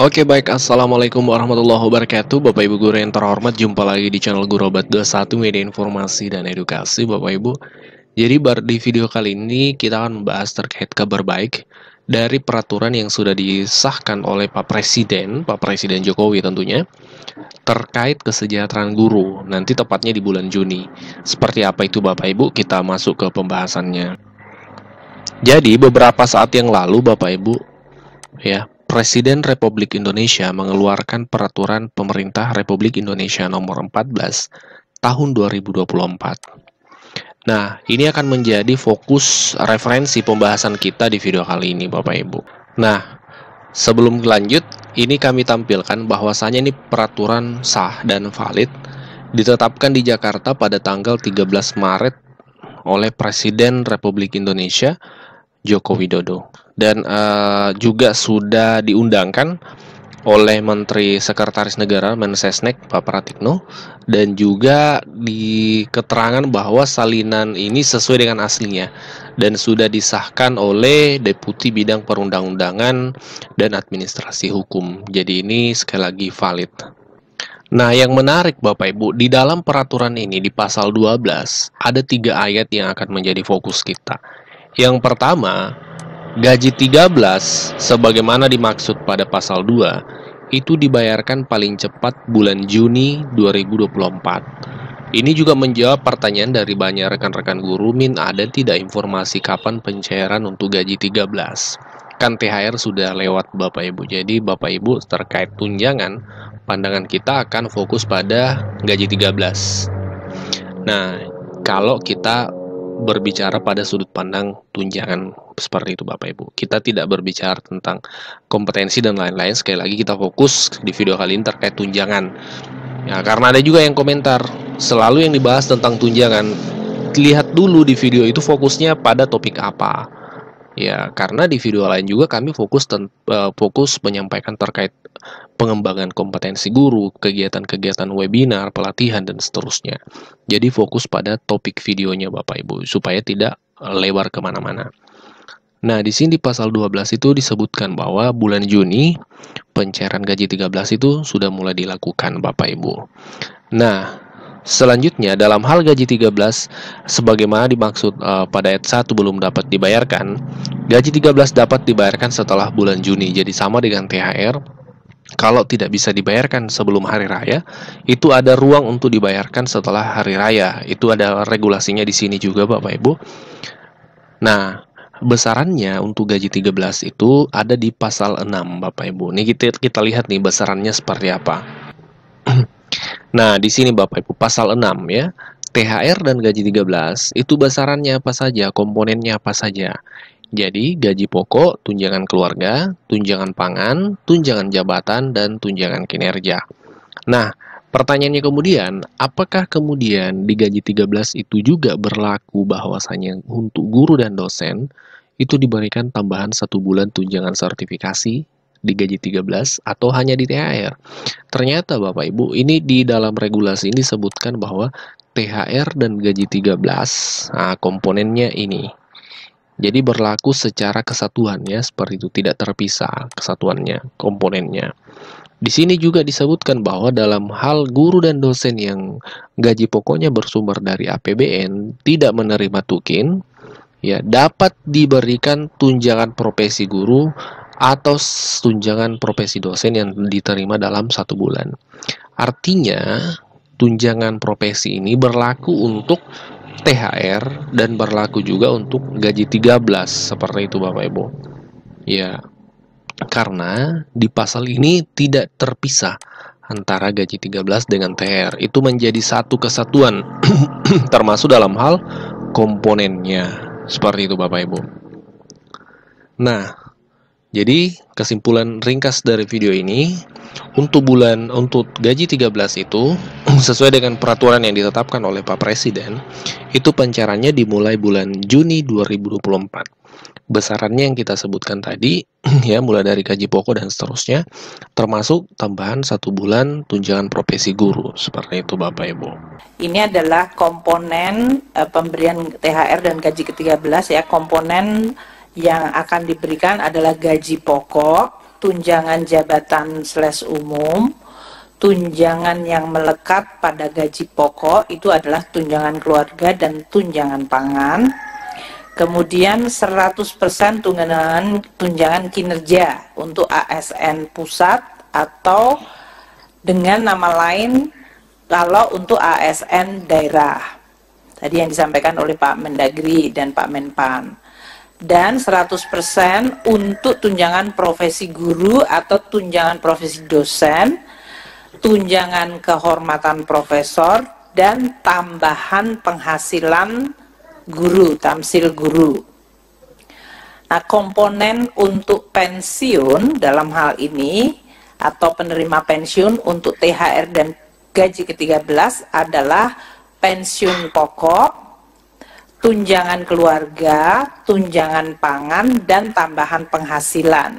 Oke baik, Assalamualaikum warahmatullahi wabarakatuh. Bapak Ibu guru yang terhormat, jumpa lagi di channel Guru Obat 21 Media Informasi dan Edukasi Bapak Ibu. Jadi di video kali ini kita akan membahas terkait kabar baik dari peraturan yang sudah disahkan oleh Pak Presiden Jokowi tentunya, terkait kesejahteraan guru, nanti tepatnya di bulan Juni. Seperti apa itu Bapak Ibu, kita masuk ke pembahasannya. Jadi beberapa saat yang lalu Bapak Ibu, ya, Presiden Republik Indonesia mengeluarkan peraturan Pemerintah Republik Indonesia nomor 14 tahun 2024. Nah, ini akan menjadi fokus referensi pembahasan kita di video kali ini Bapak Ibu. Nah, sebelum lanjut, ini kami tampilkan bahwasanya ini peraturan sah dan valid ditetapkan di Jakarta pada tanggal 13 Maret oleh Presiden Republik Indonesia Joko Widodo, dan juga sudah diundangkan oleh Menteri Sekretaris Negara Mensesnek Pak Pratikno, dan juga di keterangan bahwa salinan ini sesuai dengan aslinya dan sudah disahkan oleh Deputi Bidang Perundang-undangan dan Administrasi Hukum. Jadi ini sekali lagi valid. Nah, yang menarik Bapak Ibu, di dalam peraturan ini di pasal 12 ada 3 ayat yang akan menjadi fokus kita. Yang pertama, gaji 13 sebagaimana dimaksud pada pasal 2 itu dibayarkan paling cepat bulan Juni 2024. Ini juga menjawab pertanyaan dari banyak rekan-rekan guru, ada tidak informasi kapan pencairan untuk gaji 13? Kan THR sudah lewat Bapak Ibu. Jadi Bapak Ibu terkait tunjangan, pandangan kita akan fokus pada gaji 13. Nah, kalau kita berbicara pada sudut pandang tunjangan seperti itu Bapak Ibu, kita tidak berbicara tentang kompetensi dan lain-lain. Sekali lagi kita fokus di video kali ini terkait tunjangan ya, karena ada juga yang komentar selalu yang dibahas tentang tunjangan. Lihat dulu di video itu fokusnya pada topik apa ya, karena di video lain juga kami fokus menyampaikan terkait pengembangan kompetensi guru, kegiatan-kegiatan webinar, pelatihan, dan seterusnya. Jadi fokus pada topik videonya Bapak Ibu, supaya tidak lebar kemana-mana. Nah, di sini di pasal 12 itu disebutkan bahwa bulan Juni, pencairan gaji 13 itu sudah mulai dilakukan Bapak Ibu. Nah, selanjutnya dalam hal gaji 13, sebagaimana dimaksud pada ayat 1 belum dapat dibayarkan, gaji 13 dapat dibayarkan setelah bulan Juni. Jadi sama dengan THR. Kalau tidak bisa dibayarkan sebelum hari raya, itu ada ruang untuk dibayarkan setelah hari raya. Itu ada regulasinya di sini juga Bapak Ibu. Nah, besarannya untuk gaji 13 itu ada di pasal 6 Bapak Ibu. Ini kita lihat nih besarannya seperti apa. Nah, di sini Bapak Ibu pasal 6 ya. THR dan gaji 13 itu besarannya apa saja, komponennya apa saja. Jadi, gaji pokok, tunjangan keluarga, tunjangan pangan, tunjangan jabatan, dan tunjangan kinerja. Nah, pertanyaannya kemudian, apakah kemudian di gaji 13 itu juga berlaku bahwasanya untuk guru dan dosen itu diberikan tambahan 1 bulan tunjangan sertifikasi di gaji 13 atau hanya di THR? Ternyata Bapak Ibu, ini di dalam regulasi ini disebutkan bahwa THR dan gaji 13, nah, komponennya ini. Jadi berlaku secara kesatuannya, seperti itu, tidak terpisah kesatuannya, komponennya. Di sini juga disebutkan bahwa dalam hal guru dan dosen yang gaji pokoknya bersumber dari APBN tidak menerima tukin, ya dapat diberikan tunjangan profesi guru atau tunjangan profesi dosen yang diterima dalam 1 bulan. Artinya, tunjangan profesi ini berlaku untuk THR dan berlaku juga untuk gaji 13 seperti itu Bapak Ibu. Ya, karena di pasal ini tidak terpisah antara gaji 13 dengan THR. Itu menjadi satu kesatuan termasuk dalam hal komponennya. Seperti itu Bapak Ibu. Nah, jadi kesimpulan ringkas dari video ini, untuk gaji 13 itu sesuai dengan peraturan yang ditetapkan oleh Pak Presiden, itu pencairannya dimulai bulan Juni 2024. Besarannya yang kita sebutkan tadi ya, mulai dari gaji pokok dan seterusnya, termasuk tambahan 1 bulan tunjangan profesi guru. Seperti itu Bapak Ibu. Ini adalah komponen pemberian THR dan gaji ke-13 ya. Komponen yang akan diberikan adalah gaji pokok, tunjangan jabatan / umum, tunjangan yang melekat pada gaji pokok itu adalah tunjangan keluarga dan tunjangan pangan. Kemudian 100% tunjangan kinerja untuk ASN pusat atau dengan nama lain kalau untuk ASN daerah. Tadi yang disampaikan oleh Pak Mendagri dan Pak Menpan. Dan 100% untuk tunjangan profesi guru atau tunjangan profesi dosen, tunjangan kehormatan profesor, dan tambahan penghasilan guru, tamsil guru. Nah, komponen untuk pensiun dalam hal ini atau penerima pensiun untuk THR dan gaji ke-13 adalah pensiun pokok, tunjangan keluarga, tunjangan pangan, dan tambahan penghasilan.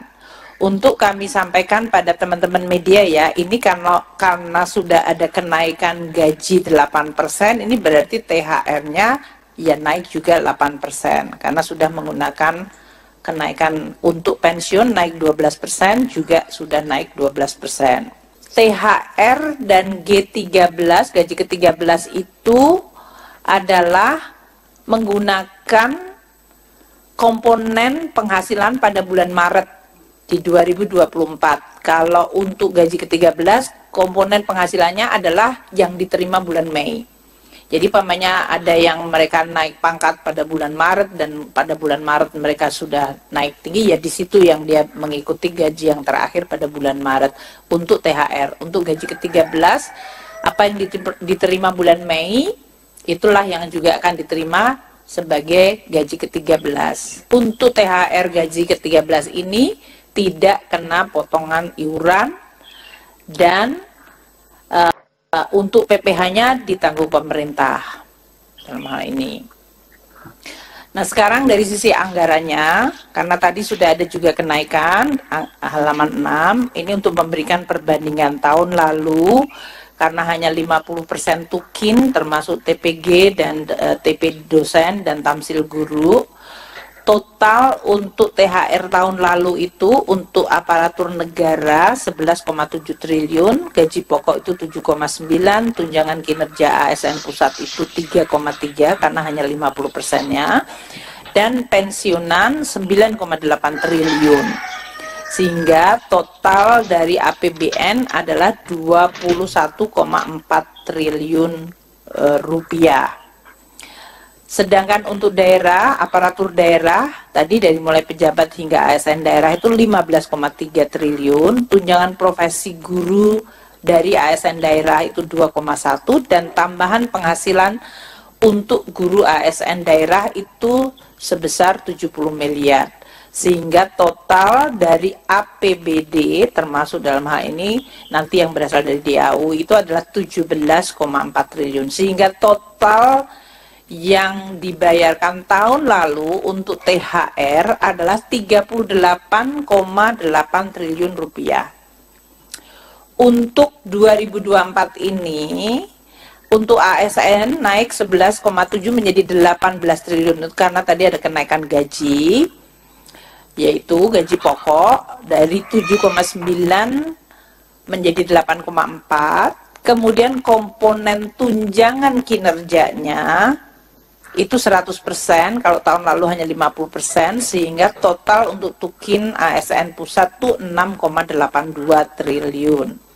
Untuk kami sampaikan pada teman-teman media ya, ini karena sudah ada kenaikan gaji 8%, ini berarti THR-nya ya naik juga 8%, karena sudah menggunakan kenaikan untuk pensiun naik 12%, juga sudah naik 12%. THR dan G13, gaji ke-13 itu adalah menggunakan komponen penghasilan pada bulan Maret di 2024. Kalau untuk gaji ke-13, komponen penghasilannya adalah yang diterima bulan Mei. Jadi pamannya ada yang mereka naik pangkat pada bulan Maret dan pada bulan Maret mereka sudah naik tinggi, ya di situ yang dia mengikuti gaji yang terakhir pada bulan Maret untuk THR. Untuk gaji ke-13, apa yang diterima bulan Mei, itulah yang juga akan diterima sebagai gaji ke-13. Untuk THR gaji ke-13 ini tidak kena potongan iuran dan untuk PPh-nya ditanggung pemerintah dalam hal ini. Nah, sekarang dari sisi anggarannya, karena tadi sudah ada juga kenaikan halaman 6, ini untuk memberikan perbandingan tahun lalu karena hanya 50% tukin termasuk TPG dan TP dosen dan tamsil guru. Total untuk THR tahun lalu itu untuk aparatur negara 11,7 triliun, gaji pokok itu 7,9, tunjangan kinerja ASN pusat itu 3,3 karena hanya 50%-nya, dan pensiunan 9,8 triliun. Sehingga total dari APBN adalah 21,4 triliun rupiah. Sedangkan untuk daerah, aparatur daerah, tadi dari mulai pejabat hingga ASN daerah itu 15,3 triliun, tunjangan profesi guru dari ASN daerah itu 2,1, dan tambahan penghasilan untuk guru ASN daerah itu sebesar 70 miliar. Sehingga total dari APBD termasuk dalam hal ini nanti yang berasal dari DAU itu adalah 17,4 triliun. Sehingga total yang dibayarkan tahun lalu untuk THR adalah 38,8 triliun rupiah. Untuk 2024 ini, untuk ASN naik 11,7 menjadi 18 triliun karena tadi ada kenaikan gaji, yaitu gaji pokok dari 7,9 menjadi 8,4. Kemudian komponen tunjangan kinerjanya itu 100%, kalau tahun lalu hanya 50%, sehingga total untuk tukin ASN pusat tuh 6,82 triliun.